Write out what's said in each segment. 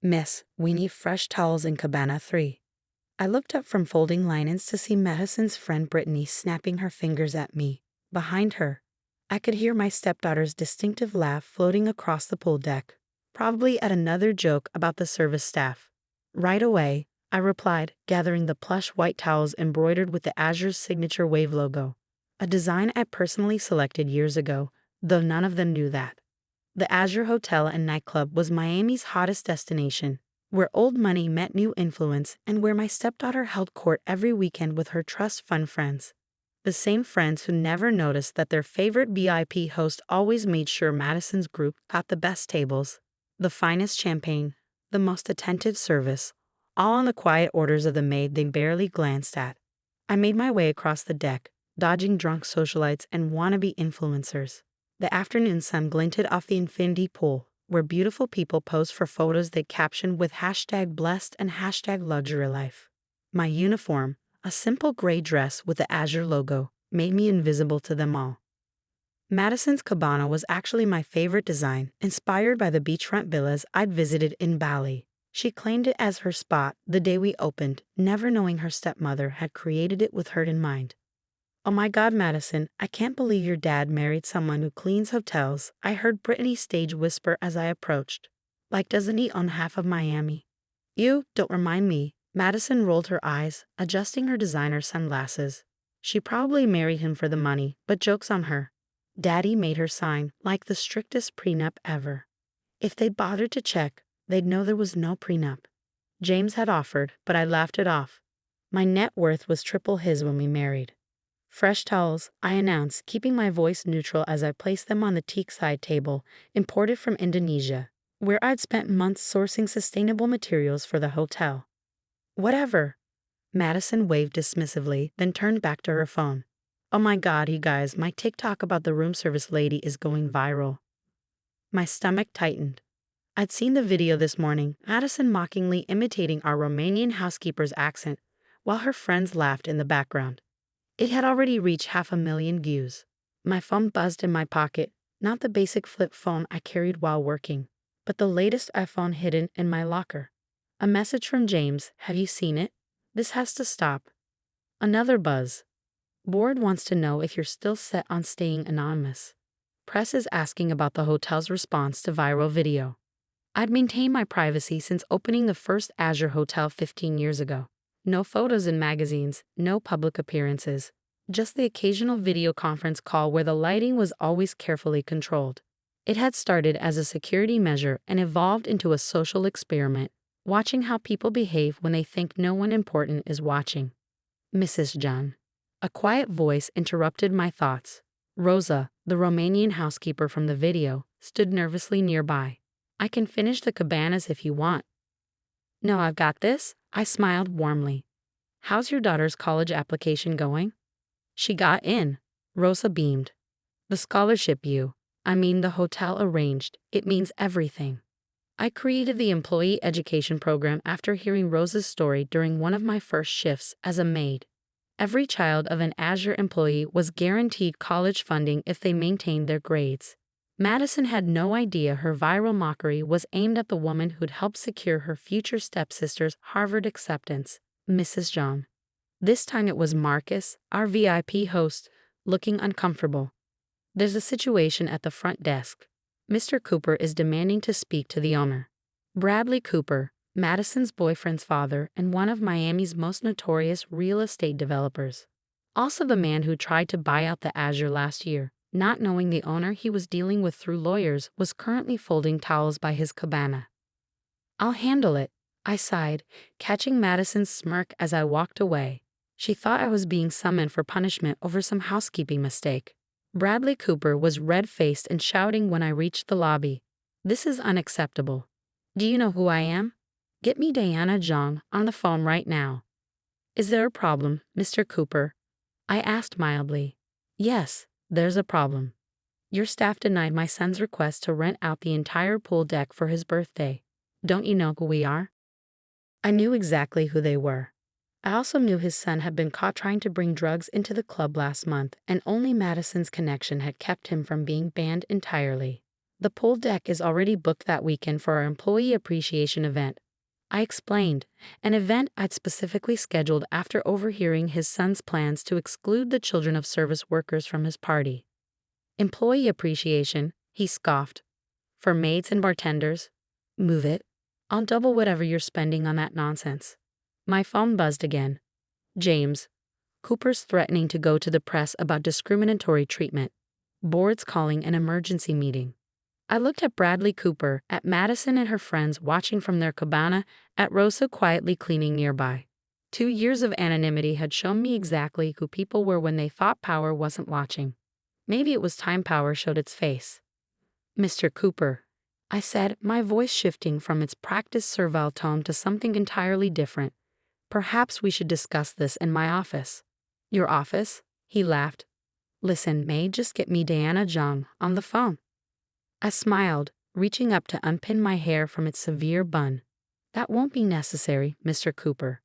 "Miss, we need fresh towels in Cabana 3. I looked up from folding linens to see Madison's friend Brittany snapping her fingers at me. Behind her, I could hear my stepdaughter's distinctive laugh floating across the pool deck, probably at another joke about the service staff. "Right away," I replied, gathering the plush white towels embroidered with the Azure's signature wave logo, a design I personally selected years ago, though none of them knew that. The Azure Hotel and Nightclub was Miami's hottest destination, where old money met new influence and where my stepdaughter held court every weekend with her trust fund friends. The same friends who never noticed that their favorite VIP host always made sure Madison's group got the best tables, the finest champagne, the most attentive service, all on the quiet orders of the maid they barely glanced at. I made my way across the deck, dodging drunk socialites and wannabe influencers. The afternoon sun glinted off the infinity pool, where beautiful people posed for photos they captioned with #blessed and #luxurylife. My uniform, a simple gray dress with the Azure logo, made me invisible to them all. Madison's cabana was actually my favorite design, inspired by the beachfront villas I'd visited in Bali. She claimed it as her spot the day we opened, never knowing her stepmother had created it with her in mind. "Oh my God, Madison, I can't believe your dad married someone who cleans hotels," I heard Brittany stage whisper as I approached. "Like, doesn't he own half of Miami?" "You don't remind me." Madison rolled her eyes, adjusting her designer sunglasses. "She probably married him for the money, but joke's on her. Daddy made her sign, like the strictest prenup ever. If they bothered to check, they'd know there was no prenup. James had offered, but I laughed it off. My net worth was triple his when we married." "Fresh towels," I announced, keeping my voice neutral as I placed them on the teak side table, imported from Indonesia, where I'd spent months sourcing sustainable materials for the hotel. "Whatever." Madison waved dismissively, then turned back to her phone. "Oh my God, you guys, my TikTok about the room service lady is going viral." My stomach tightened. I'd seen the video this morning, Madison mockingly imitating our Romanian housekeeper's accent, while her friends laughed in the background. It had already reached 500,000 views. My phone buzzed in my pocket, not the basic flip phone I carried while working, but the latest iPhone hidden in my locker. A message from James: "Have you seen it? This has to stop." Another buzz. "Board wants to know if you're still set on staying anonymous. Press is asking about the hotel's response to viral video." I'd maintained my privacy since opening the first Azure hotel 15 years ago. No photos in magazines, no public appearances, just the occasional video conference call where the lighting was always carefully controlled. It had started as a security measure and evolved into a social experiment, watching how people behave when they think no one important is watching. "Mrs. John." A quiet voice interrupted my thoughts. Rosa, the Romanian housekeeper from the video, stood nervously nearby. "I can finish the cabanas if you want." "No, I've got this," I smiled warmly. "How's your daughter's college application going?" "She got in." Rosa beamed. "The scholarship the hotel arranged. It means everything." I created the employee education program after hearing Rosa's story during one of my first shifts as a maid. Every child of an Azure employee was guaranteed college funding if they maintained their grades. Madison had no idea her viral mockery was aimed at the woman who'd helped secure her future stepsister's Harvard acceptance, Mrs. John. This time it was Marcus, our VIP host, looking uncomfortable. "There's a situation at the front desk. Mr. Cooper is demanding to speak to the owner." Bradley Cooper, Madison's boyfriend's father and one of Miami's most notorious real estate developers. Also the man who tried to buy out the Azure last year, not knowing the owner he was dealing with through lawyers was currently folding towels by his cabana. "I'll handle it," I sighed, catching Madison's smirk as I walked away. She thought I was being summoned for punishment over some housekeeping mistake. Bradley Cooper was red-faced and shouting when I reached the lobby. "This is unacceptable. Do you know who I am? Get me Diana Zhang on the phone right now." "Is there a problem, Mr. Cooper?" I asked mildly. "Yes, there's a problem. Your staff denied my son's request to rent out the entire pool deck for his birthday. Don't you know who we are?" I knew exactly who they were. I also knew his son had been caught trying to bring drugs into the club last month, and only Madison's connection had kept him from being banned entirely. The pool deck is already booked that weekend for our employee appreciation event. I explained, an event I'd specifically scheduled after overhearing his son's plans to exclude the children of service workers from his party. Employee appreciation, he scoffed. For maids and bartenders? Move it. I'll double whatever you're spending on that nonsense. My phone buzzed again. James. Cooper's threatening to go to the press about discriminatory treatment. Board's calling an emergency meeting. I looked at Bradley Cooper, at Madison and her friends watching from their cabana, at Rosa quietly cleaning nearby. 2 years of anonymity had shown me exactly who people were when they thought power wasn't watching. Maybe it was time power showed its face. Mr. Cooper, I said, my voice shifting from its practiced servile tone to something entirely different. Perhaps we should discuss this in my office. Your office? He laughed. Listen, Maid, just get me Diana Zhang on the phone. I smiled, reaching up to unpin my hair from its severe bun. That won't be necessary, Mr. Cooper.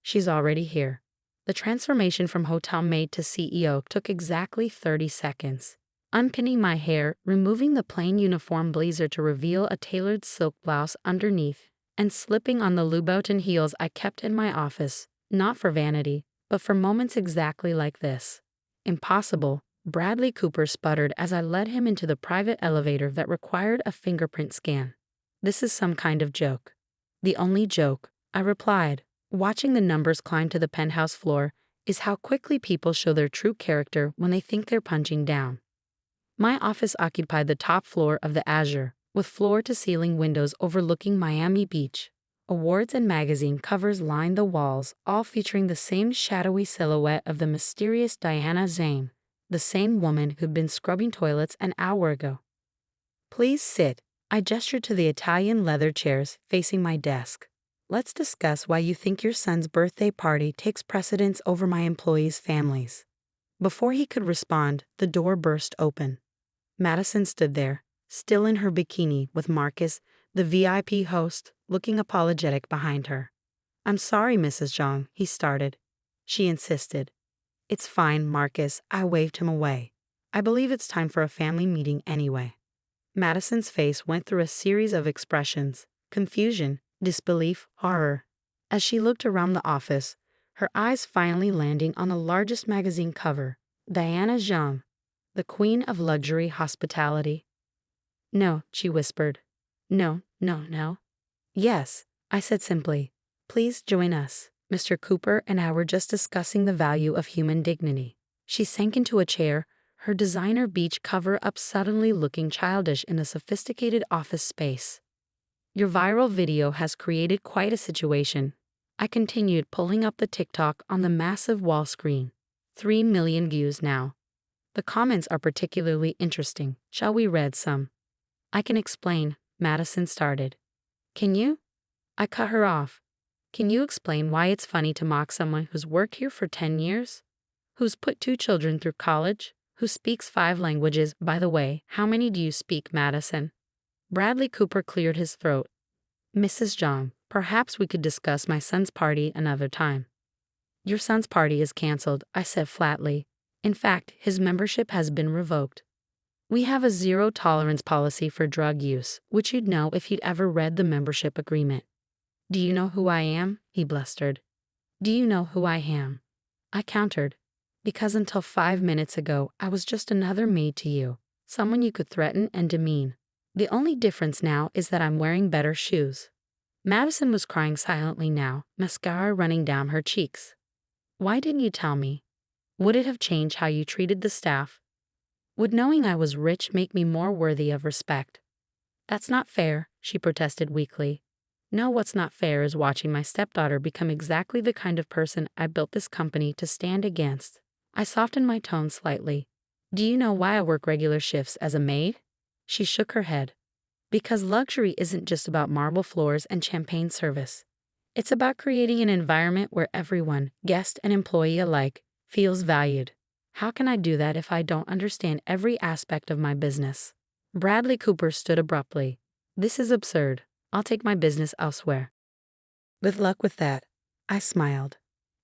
She's already here. The transformation from hotel maid to CEO took exactly 30 seconds. Unpinning my hair, removing the plain uniform blazer to reveal a tailored silk blouse underneath, and slipping on the Louboutin heels I kept in my office, not for vanity, but for moments exactly like this. Impossible, Bradley Cooper sputtered as I led him into the private elevator that required a fingerprint scan. This is some kind of joke. The only joke, I replied, watching the numbers climb to the penthouse floor, is how quickly people show their true character when they think they're punching down. My office occupied the top floor of the Azure, with floor-to-ceiling windows overlooking Miami Beach. Awards and magazine covers lined the walls, all featuring the same shadowy silhouette of the mysterious Diana Zhang, the same woman who'd been scrubbing toilets an hour ago. Please sit. I gestured to the Italian leather chairs facing my desk. Let's discuss why you think your son's birthday party takes precedence over my employees' families. Before he could respond, the door burst open. Madison stood there, still in her bikini, with Marcus, the VIP host, looking apologetic behind her. I'm sorry, Mrs. Zhang, he started. She insisted. It's fine, Marcus, I waved him away. I believe it's time for a family meeting anyway. Madison's face went through a series of expressions: confusion, disbelief, horror. As she looked around the office, her eyes finally landing on the largest magazine cover, Diana Zhang, the queen of luxury hospitality. No, she whispered. No. Yes, I said simply. Please join us. Mr. Cooper and I were just discussing the value of human dignity. She sank into a chair, her designer beach cover-up suddenly looking childish in the sophisticated office space. Your viral video has created quite a situation. I continued, pulling up the TikTok on the massive wall screen. 3 million views now. The comments are particularly interesting. Shall we read some? I can explain, Madison started. Can you? I cut her off. Can you explain why it's funny to mock someone who's worked here for 10 years? Who's put 2 children through college? Who speaks 5 languages? By the way, how many do you speak, Madison? Bradley Cooper cleared his throat. Mrs. Zhang, perhaps we could discuss my son's party another time. Your son's party is canceled, I said flatly. In fact, his membership has been revoked. We have a zero-tolerance policy for drug use, which you'd know if you'd ever read the membership agreement. Do you know who I am? He blustered. Do you know who I am? I countered. Because until 5 minutes ago, I was just another maid to you, someone you could threaten and demean. The only difference now is that I'm wearing better shoes. Madison was crying silently now, mascara running down her cheeks. Why didn't you tell me? Would it have changed how you treated the staff? Would knowing I was rich make me more worthy of respect? That's not fair, she protested weakly. No, what's not fair is watching my stepdaughter become exactly the kind of person I built this company to stand against. I softened my tone slightly. Do you know why I work regular shifts as a maid? She shook her head. Because luxury isn't just about marble floors and champagne service. It's about creating an environment where everyone, guest and employee alike, feels valued. How can I do that if I don't understand every aspect of my business? Bradley Cooper stood abruptly. This is absurd. I'll take my business elsewhere. Good luck with that, I smiled.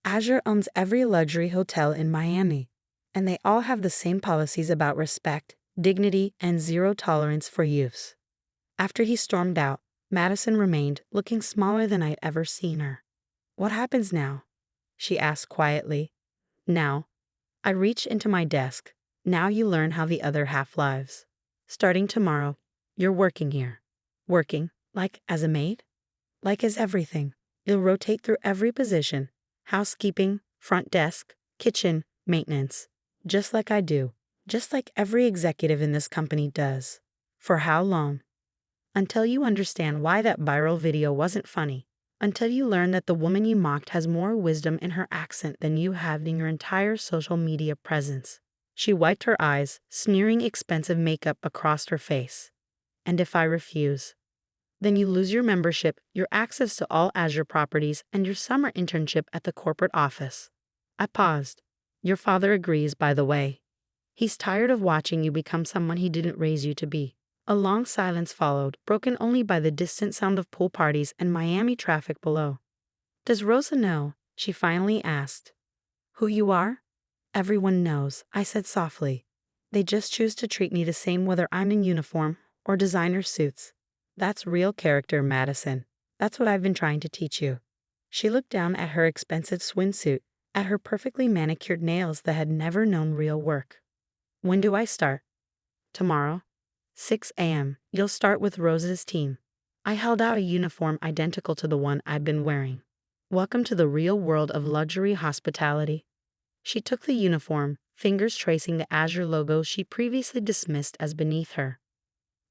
Azure owns every luxury hotel in Miami, and they all have the same policies about respect, dignity, and zero tolerance for youths. After he stormed out, Madison remained, looking smaller than I'd ever seen her. "What happens now?" she asked quietly. "Now." I reached into my desk. "Now you learn how the other half lives. Starting tomorrow, you're working here." "Working? Like as a maid?" "Like as everything. You'll rotate through every position: housekeeping, front desk, kitchen, maintenance. Just like I do. Just like every executive in this company does." "For how long?" "Until you understand why that viral video wasn't funny. Until you learn that the woman you mocked has more wisdom in her accent than you have in your entire social media presence." She wiped her eyes, smearing expensive makeup across her face. "And if I refuse?" "Then you lose your membership, your access to all Azure properties, and your summer internship at the corporate office." I paused. "Your father agrees, by the way. He's tired of watching you become someone he didn't raise you to be." A long silence followed, broken only by the distant sound of pool parties and Miami traffic below. "Does Rosa know?" she finally asked. "Who you are?" "Everyone knows," I said softly. "They just choose to treat me the same whether I'm in uniform or designer suits. That's real character, Madison. That's what I've been trying to teach you." She looked down at her expensive swimsuit, at her perfectly manicured nails that had never known real work. "When do I start?" "Tomorrow. 6 a.m. You'll start with Rose's team." I held out a uniform identical to the one I'd been wearing. "Welcome to the real world of luxury hospitality." She took the uniform, fingers tracing the Azure logo she previously dismissed as beneath her.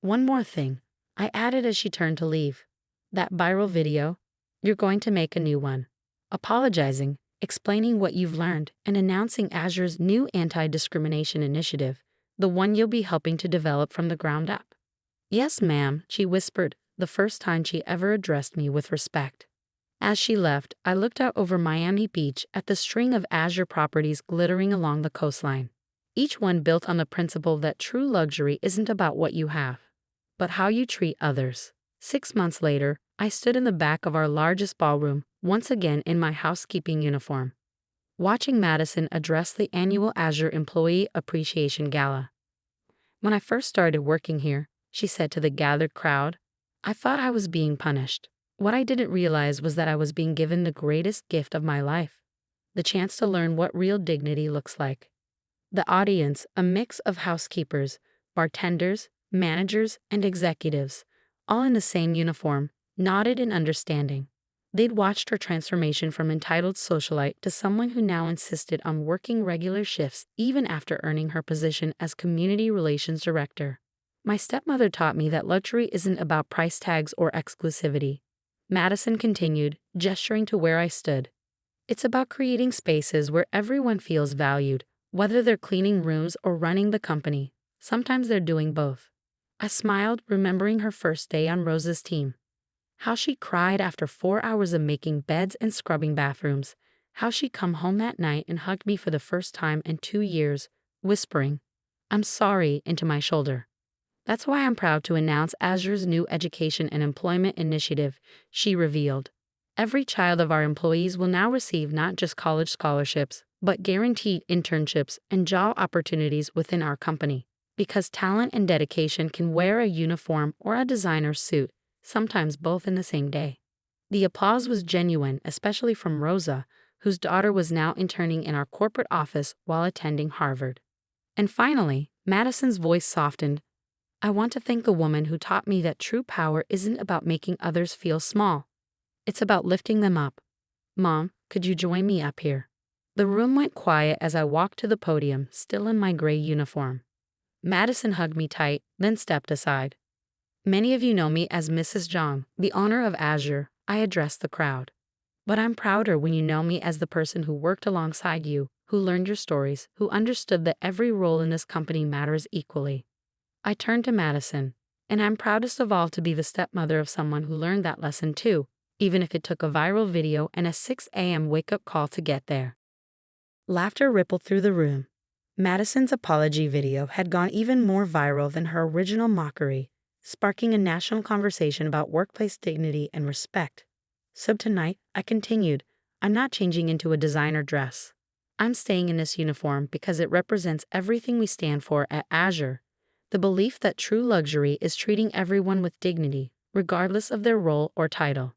"One more thing," I added as she turned to leave. "That viral video, you're going to make a new one. Apologizing, explaining what you've learned, and announcing Azure's new anti-discrimination initiative, the one you'll be helping to develop from the ground up." "Yes, ma'am," she whispered, the first time she ever addressed me with respect. As she left, I looked out over Miami Beach at the string of Azure properties glittering along the coastline. Each one built on the principle that true luxury isn't about what you have, but how you treat others. 6 months later, I stood in the back of our largest ballroom, once again in my housekeeping uniform, watching Madison address the annual Azure Employee Appreciation Gala. "When I first started working here," she said to the gathered crowd, "I thought I was being punished. What I didn't realize was that I was being given the greatest gift of my life, the chance to learn what real dignity looks like." The audience, a mix of housekeepers, bartenders, managers, and executives, all in the same uniform, nodded in understanding. They'd watched her transformation from entitled socialite to someone who now insisted on working regular shifts even after earning her position as Community Relations Director. "My stepmother taught me that luxury isn't about price tags or exclusivity," Madison continued, gesturing to where I stood. "It's about creating spaces where everyone feels valued, whether they're cleaning rooms or running the company. Sometimes they're doing both." I smiled, remembering her first day on Rose's team. How she cried after 4 hours of making beds and scrubbing bathrooms. How she'd come home that night and hugged me for the first time in 2 years, whispering, "I'm sorry," into my shoulder. "That's why I'm proud to announce Azure's new education and employment initiative," she revealed. "Every child of our employees will now receive not just college scholarships, but guaranteed internships and job opportunities within our company. Because talent and dedication can wear a uniform or a designer suit, sometimes both in the same day." The applause was genuine, especially from Rosa, whose daughter was now interning in our corporate office while attending Harvard. And finally, Madison's voice softened. "I want to thank the woman who taught me that true power isn't about making others feel small. It's about lifting them up. Mom, could you join me up here?" The room went quiet as I walked to the podium, still in my gray uniform. Madison hugged me tight, then stepped aside. "Many of you know me as Mrs. Zhang, the owner of Azure," I addressed the crowd. "But I'm prouder when you know me as the person who worked alongside you, who learned your stories, who understood that every role in this company matters equally." I turned to Madison, "And I'm proudest of all to be the stepmother of someone who learned that lesson too, even if it took a viral video and a 6 a.m. wake-up call to get there." Laughter rippled through the room. Madison's apology video had gone even more viral than her original mockery, sparking a national conversation about workplace dignity and respect. "So tonight," I continued, "I'm not changing into a designer dress. I'm staying in this uniform because it represents everything we stand for at Azure. The belief that true luxury is treating everyone with dignity, regardless of their role or title.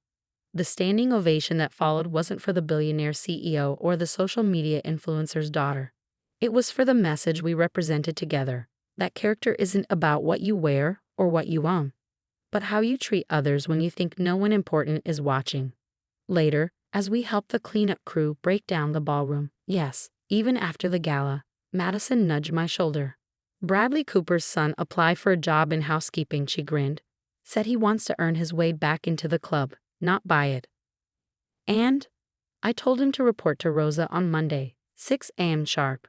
The standing ovation that followed wasn't for the billionaire CEO or the social media influencer's daughter. It was for the message we represented together. That character isn't about what you wear or what you own, but how you treat others when you think no one important is watching. Later, as we helped the cleanup crew break down the ballroom, yes, even after the gala, Madison nudged my shoulder. Bradley Cooper's son applied for a job in housekeeping, she grinned. Said he wants to earn his way back into the club, not buy it. And I told him to report to Rosa on Monday, 6 a.m. sharp.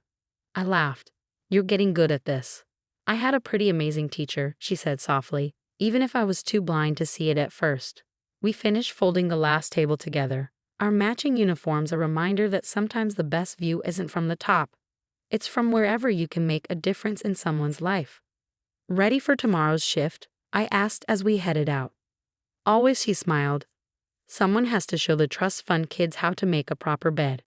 I laughed. You're getting good at this. I had a pretty amazing teacher, she said softly, even if I was too blind to see it at first. We finished folding the last table together, our matching uniforms a reminder that sometimes the best view isn't from the top. It's from wherever you can make a difference in someone's life. Ready for tomorrow's shift? I asked as we headed out. Always, she smiled. Someone has to show the trust fund kids how to make a proper bed.